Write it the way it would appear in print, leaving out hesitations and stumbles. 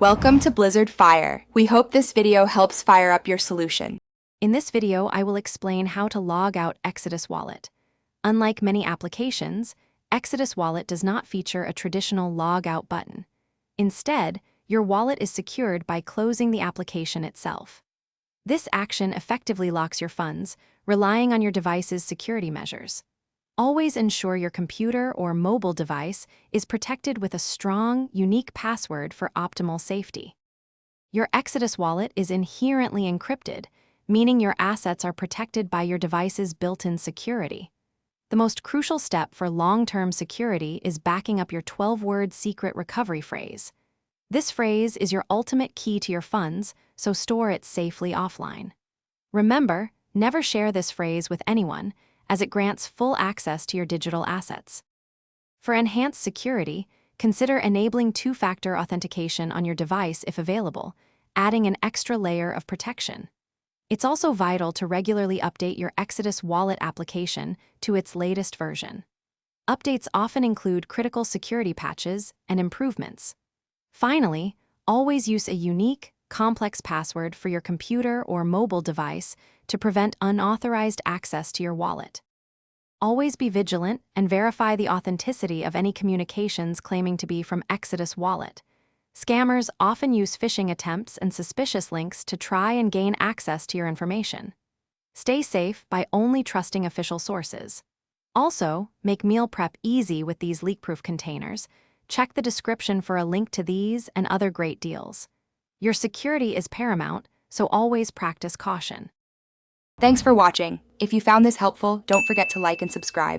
Welcome to Blizzard Fire. We hope this video helps fire up your solution. In this video, I will explain how to log out Exodus Wallet. Unlike many applications, Exodus Wallet does not feature a traditional log out button. Instead, your wallet is secured by closing the application itself. This action effectively locks your funds, relying on your device's security measures. Always ensure your computer or mobile device is protected with a strong, unique password for optimal safety. Your Exodus wallet is inherently encrypted, meaning your assets are protected by your device's built-in security. The most crucial step for long-term security is backing up your 12-word secret recovery phrase. This phrase is your ultimate key to your funds, so store it safely offline. Remember, never share this phrase with anyone, as it grants full access to your digital assets. For enhanced security, consider enabling two-factor authentication on your device if available, adding an extra layer of protection. It's also vital to regularly update your Exodus Wallet application to its latest version. Updates often include critical security patches and improvements. Finally, always use a unique, complex password for your computer or mobile device to prevent unauthorized access to your wallet. Always be vigilant and verify the authenticity of any communications claiming to be from Exodus Wallet. Scammers often use phishing attempts and suspicious links to try and gain access to your information. Stay safe by only trusting official sources. Also, make meal prep easy with these leak-proof containers. Check the description for a link to these and other great deals. Your security is paramount, so always practice caution. Thanks for watching. If you found this helpful, don't forget to like and subscribe.